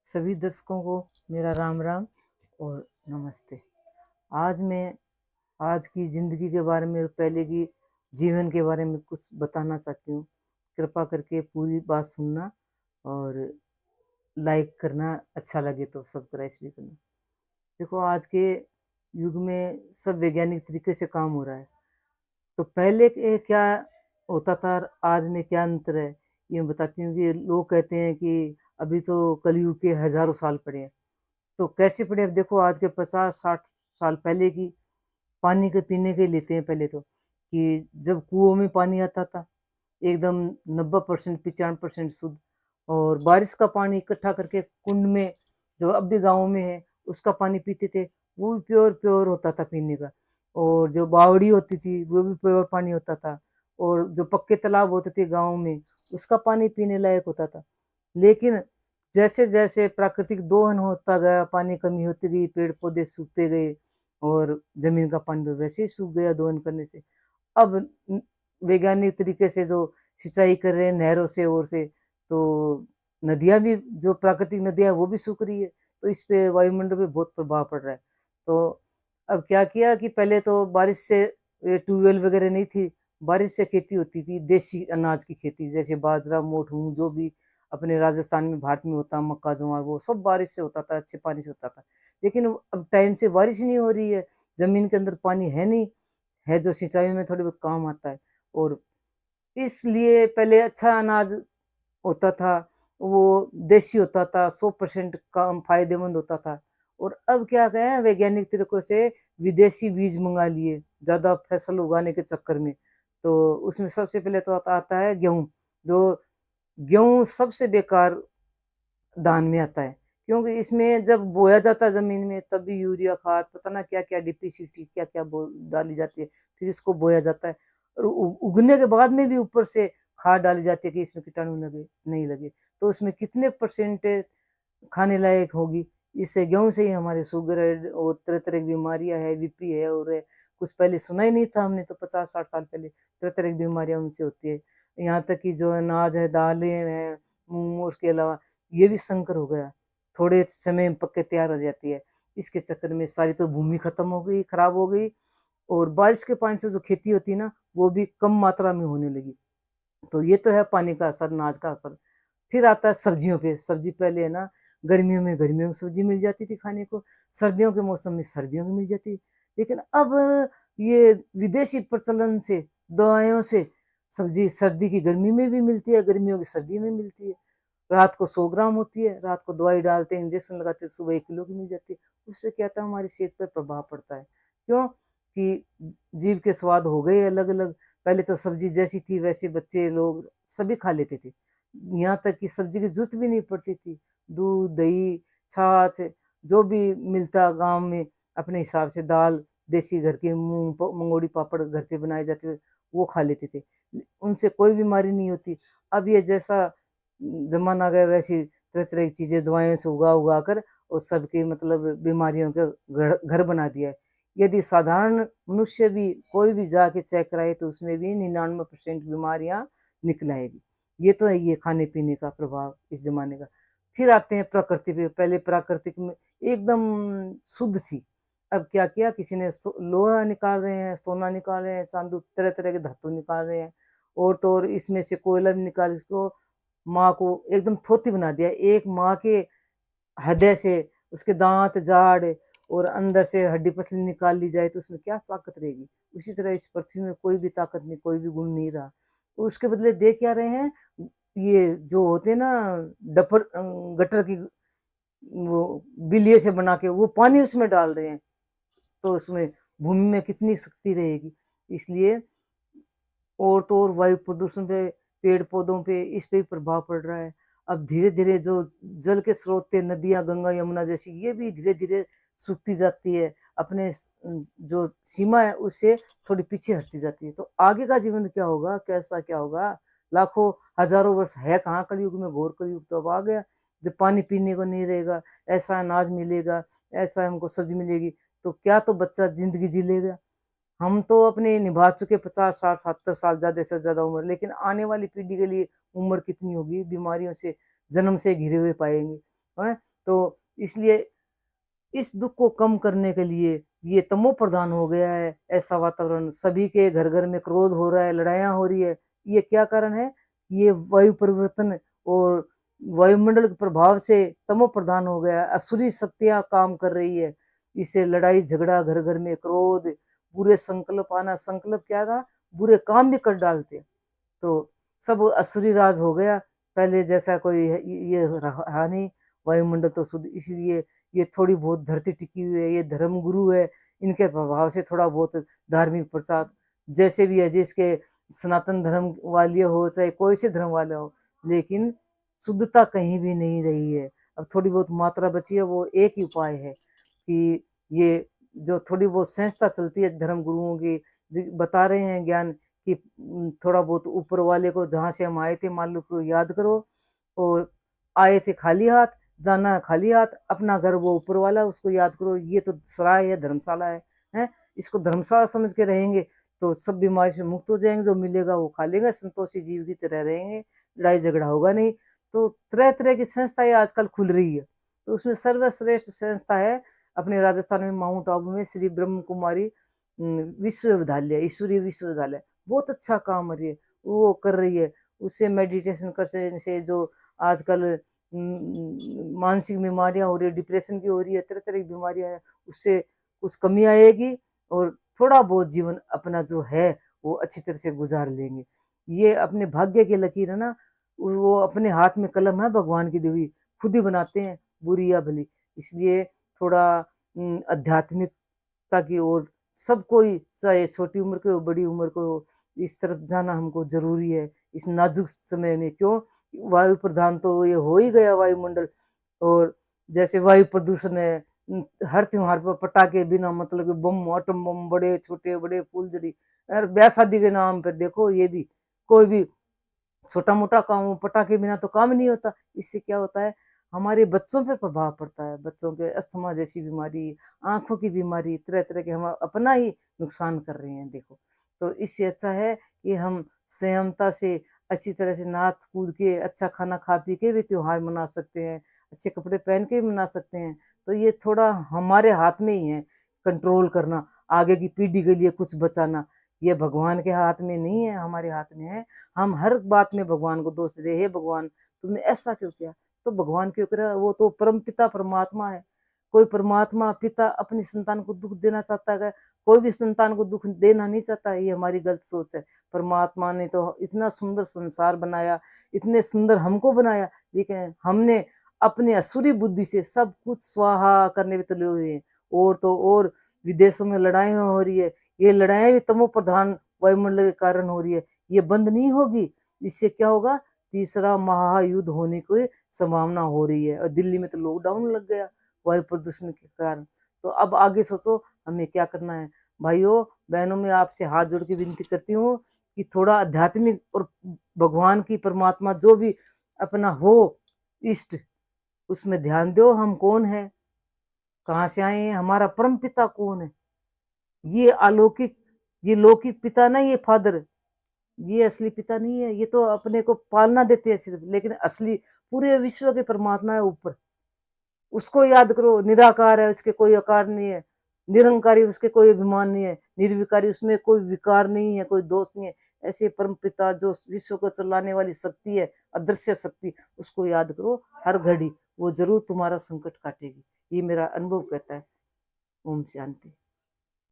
सभी दर्शकों को मेरा राम राम और नमस्ते। आज मैं आज की ज़िंदगी के बारे में और पहले की जीवन के बारे में कुछ बताना चाहती हूँ। कृपा करके पूरी बात सुनना और लाइक करना, अच्छा लगे तो सब्सक्राइब भी करना। देखो, आज के युग में सब वैज्ञानिक तरीके से काम हो रहा है। तो पहले के क्या होता था और आज में क्या अंतर है, ये मैं बताती हूँ। कि लोग कहते हैं कि अभी तो कलयुग के हज़ारों साल पड़े हैं। तो कैसे पड़े? अब देखो, आज के 50-60 साल पहले की पानी के पीने के लेते हैं पहले तो, कि जब कुओं में पानी आता था एकदम 90% 95% शुद्ध, और बारिश का पानी इकट्ठा करके कुंड में, जो अब भी गाँव में है, उसका पानी पीते थे। वो भी प्योर प्योर होता था पीने का। और जो बावड़ी होती थी वो भी प्योर पानी होता था। और जो पक्के तालाब होते थे गाँव में, उसका पानी पीने लायक होता था। लेकिन जैसे-जैसे प्राकृतिक दोहन होता गया, पानी कमी होती गई, पेड़-पौधे सूखते गए और ज़मीन का पानी तो वैसे ही सूख गया दोहन करने से। अब वैज्ञानिक तरीके से जो सिंचाई कर रहे हैं नहरों से और से, तो नदियाँ भी, जो प्राकृतिक नदियाँ हैं वो भी सूख रही है। तो इस पे वायुमंडल पे बहुत प्रभाव पड़ रहा है। तो अब क्या किया कि पहले तो बारिश से, ये ट्यूबवेल वगैरह नहीं थी, बारिश से खेती होती थी, देसी अनाज की खेती, जैसे बाजरा, मोठ, मूँग, जो भी अपने राजस्थान में, भारत में होता है, मक्का, ज्वार, वो सब बारिश से होता था, अच्छे पानी से होता था। लेकिन अब टाइम से बारिश ही नहीं हो रही है, ज़मीन के अंदर पानी है नहीं, है जो सिंचाई में थोड़ी बहुत काम आता है। और इसलिए पहले अच्छा अनाज होता था, वो देसी होता था, 100% काम फ़ायदेमंद होता था। और अब क्या गए हैं वैज्ञानिक तरीकों से, विदेशी बीज मँगा लिए, ज़्यादा फसल उगाने के चक्कर में। तो उसमें सबसे पहले तो आता है गेहूँ, जो गेहूँ सबसे बेकार धान में आता है। क्योंकि इसमें जब बोया जाता है ज़मीन में, तब भी यूरिया खाद, पता ना क्या-क्या, डीपीसीटी क्या-क्या बो डाली जाती है। फिर इसको बोया जाता है और उगने के बाद में भी ऊपर से खाद डाली जाती है कि इसमें कीटाणु लगे, नहीं लगे। तो उसमें कितने परसेंटेज खाने लायक होगी? इससे, गेहूँ से ही हमारे शुगर है और तरह-तरह की बीमारियाँ है, बीपी है और है। कुछ पहले सुना ही नहीं था हमने, तो 50-60 साल पहले तरह-तरह की बीमारियाँ उनसे होती है। यहाँ तक कि जो अनाज है, दालें हैं, मूँग, उसके अलावा ये भी संकर हो गया। थोड़े समय में पक के तैयार हो जाती है। इसके चक्कर में सारी तो भूमि खत्म हो गई, खराब हो गई, और बारिश के पानी से जो खेती होती है ना, वो भी कम मात्रा में होने लगी। तो ये तो है पानी का असर, अनाज का असर। फिर आता है सब्जियों पे। सब्जी पहले है ना, गर्मियों में सब्जी मिल जाती थी खाने को, सर्दियों के मौसम में सर्दियों में मिल जाती। लेकिन अब ये विदेशी प्रचलन से, दवाइयों से सब्जी सर्दी की गर्मी में भी मिलती है, गर्मियों की सर्दी में मिलती है। रात को 100 ग्राम होती है, रात को दवाई डालते हैं, इंजेक्शन लगाते हैं, सुबह 1 किलो की मिल जाती है। उससे क्या होता है, हमारी सेहत पर प्रभाव पड़ता है। क्यों? कि जीभ के स्वाद हो गए अलग-अलग। पहले तो सब्जी जैसी थी वैसे बच्चे लोग सभी खा लेते थे। यहाँ तक कि सब्जी की ज़रूरत भी नहीं पड़ती थी। दूध, दही, छाछ, जो भी मिलता गाँव में, अपने हिसाब से दाल, देसी घर के मूँग मंगोड़ी पापड़ घर पे बनाए जाते थे, वो खा लेते थे। उनसे कोई बीमारी नहीं होती। अब ये जैसा ज़माना आ गया, वैसी तरह-तरह की चीज़ें दवाइयों से उगा-उगा कर और सबकी मतलब बीमारियों का घर बना दिया है। यदि साधारण मनुष्य भी कोई भी जाके चेक कराए तो उसमें भी 99% बीमारियाँ निकल आएगी। ये तो है, ये खाने-पीने का प्रभाव इस ज़माने का। फिर आते हैं प्रकृति पे। पहले प्राकृतिक में एकदम शुद्ध थी। अब क्या किया, किसी ने लोहा निकाल रहे हैं, सोना निकाल रहे हैं, चाँदी, तरह-तरह के धातु निकाल रहे हैं, और तो और इसमें से कोयला भी निकाल, इसको माँ को एकदम थोथी बना दिया। एक माँ के हृदय से उसके दाँत, जाड़ और अंदर से हड्डी-पसली निकाल ली जाए तो उसमें क्या ताकत रहेगी? उसी तरह इस पृथ्वी में कोई भी ताकत नहीं, कोई भी गुण नहीं रहा। तो उसके बदले दे क्या रहे हैं? ये जो होते हैं ना, गटर की वो बिलिये से बना के वो पानी उसमें डाल रहे हैं। तो उसमें भूमि में कितनी शक्ति रहेगी? इसलिए, और तो और वायु प्रदूषण पे, पेड़-पौधों पे, इस पे भी प्रभाव पड़ रहा है। अब धीरे-धीरे जो जल के स्रोत थे, नदियाँ, गंगा, यमुना जैसी, ये भी धीरे-धीरे सूखती जाती है। अपने जो सीमा है उससे थोड़ी पीछे हटती जाती है। तो आगे का जीवन क्या होगा? कैसा क्या होगा? लाखों, हज़ारों वर्ष है कहाँ कलयुग में, घोर कलयुग तो अब आ गया। जब पानी पीने को नहीं रहेगा, ऐसा अनाज मिलेगा, ऐसा हमको सब्ज़ी मिलेगी, तो क्या तो बच्चा ज़िंदगी जी लेगा। हम तो अपने निभा चुके 50, 60, 70 साल ज़्यादा से ज़्यादा उम्र, लेकिन आने वाली पीढ़ी के लिए उम्र कितनी होगी? बीमारियों से जन्म से घिरे हुए पाएँगे, हैं? तो इसलिए इस दुख को कम करने के लिए ये तमो प्रधान हो गया है ऐसा वातावरण, सभी के घर घर में क्रोध हो रहा है, लड़ाइयाँ हो रही है। ये क्या कारण है? ये वायु परिवर्तन और वायुमंडल के प्रभाव से तमो प्रधान हो गया, असुरी शक्तियाँ काम कर रही है। इससे लड़ाई झगड़ा, घर घर में क्रोध, बुरे संकल्प आना, संकल्प क्या था? बुरे काम भी कर डालते हैं। तो सब असुरी राज हो गया। पहले जैसा कोई ये रहा नहीं, वायुमंडल तो शुद्ध, इसीलिए ये थोड़ी बहुत धरती टिकी हुई है, ये धर्म गुरु है, इनके प्रभाव से थोड़ा बहुत धार्मिक प्रचार जैसे भी है, जिसके सनातन धर्म वाले हो चाहे कोई से धर्म वाले हो, लेकिन शुद्धता कहीं भी नहीं रही है। अब थोड़ी बहुत मात्रा बची है, वो एक ही उपाय है कि ये जो थोड़ी बहुत संस्था चलती है धर्म गुरुओं की, बता रहे हैं ज्ञान कि थोड़ा बहुत ऊपर वाले को, जहाँ से हम आए थे मान लो, को याद करो, और आए थे खाली हाथ, जाना खाली हाथ, अपना घर वो ऊपर वाला, उसको याद करो। ये तो सराय है, धर्मशाला है, हैं? इसको धर्मशाला समझ के रहेंगे तो सब बीमारी से मुक्त हो जाएंगे, जो मिलेगा वो खा लेंगे, संतोषी जीव की तरह रहेंगे, लड़ाई झगड़ा होगा नहीं। तो तरह तरह की संस्थाएं आजकल खुल रही है, तो उसमें सर्वश्रेष्ठ संस्था है अपने राजस्थान में माउंट आबू में श्री ब्रह्म कुमारी विश्वविद्यालय, ईश्वरीय विश्वविद्यालय, बहुत अच्छा काम है ये, वो कर रही है। उससे मेडिटेशन करने से जो आजकल मानसिक बीमारियां हो रही है, डिप्रेशन की हो रही है, तरह तरह की बीमारियां हैं, उससे कुछ कमी आएगी और थोड़ा बहुत जीवन अपना जो है वो अच्छी तरह से गुजार लेंगे। ये अपने भाग्य की लकीर है ना, वो अपने हाथ में कलम है भगवान की दी हुई, खुद ही बनाते हैं बुरी या भली। इसलिए थोड़ा आध्यात्मिकता की ओर सब कोई, चाहे छोटी उम्र के हो बड़ी उम्र को हो, इस तरफ जाना हमको जरूरी है इस नाजुक समय में। क्यों? वायु प्रधान तो ये हो ही गया वायुमंडल, और जैसे वायु प्रदूषण है, हर त्योहार पर पटाखे बिना मतलब के बम, आटम बम, बड़े छोटे बड़े फूलझड़ी, और ब्याह शादी के नाम पर देखो, ये भी कोई भी छोटा मोटा काम हो, पटाखे बिना तो काम नहीं होता। इससे क्या होता है? हमारे बच्चों पे प्रभाव पड़ता है, बच्चों के अस्थमा जैसी बीमारी, आंखों की बीमारी, तरह तरह के हम अपना ही नुकसान कर रहे हैं देखो। तो इससे अच्छा है कि हम संयमता से अच्छी तरह से नाच कूद के, अच्छा खाना खा पी के भी त्योहार मना सकते हैं, अच्छे कपड़े पहन के भी मना सकते हैं। तो ये थोड़ा हमारे हाथ में ही है कंट्रोल करना, आगे की पीढ़ी के लिए कुछ बचाना। ये भगवान के हाथ में नहीं है, हमारे हाथ में है। हम हर बात में भगवान को दोष दे, हे भगवान तुमने ऐसा क्यों किया? तो भगवान क्यों करा? वो तो परम पिता परमात्मा है। कोई परमात्मा पिता अपनी संतान को दुख देना चाहता है? कोई भी संतान को दुख देना नहीं चाहता है, ये हमारी गलत सोच है। परमात्मा ने तो इतना सुंदर संसार बनाया, इतने सुंदर हमको बनाया, लेकिन हमने अपने असुरी बुद्धि से सब कुछ स्वाहा करने में तुले हुए हैं। और तो और विदेशों में लड़ाइयाँ हो रही है, ये लड़ाइयाँ भी तमो प्रधान वायुमंडल के कारण हो रही है। ये बंद नहीं होगी, इससे क्या होगा? तीसरा महायुद्ध होने की संभावना हो रही है, और दिल्ली में तो लॉकडाउन लग गया वायु प्रदूषण के कारण। तो अब आगे सोचो हमें क्या करना है। भाइयों बहनों, में आपसे हाथ जोड़ के विनती करती हूँ कि थोड़ा आध्यात्मिक और भगवान की परमात्मा जो भी अपना हो इष्ट, उसमें ध्यान दो। हम कौन है, कहाँ से आए हैं, हमारा परम पिता कौन है? ये अलौकिक, ये लौकिक पिता नहीं, ये फादर, ये असली पिता नहीं है। ये तो अपने को पालना देते हैं सिर्फ, लेकिन असली पूरे विश्व के परमात्मा है ऊपर, उसको याद करो। निराकार है, उसके कोई आकार नहीं है, निरंकारी, उसके कोई अभिमान नहीं है, निर्विकारी, उसमें कोई विकार नहीं है, कोई दोष नहीं है। ऐसे परम पिता जो विश्व को चलाने वाली शक्ति है, अदृश्य शक्ति, उसको याद करो हर घड़ी, वो जरूर तुम्हारा संकट काटेगी। ये मेरा अनुभव कहता है। ओम शांति।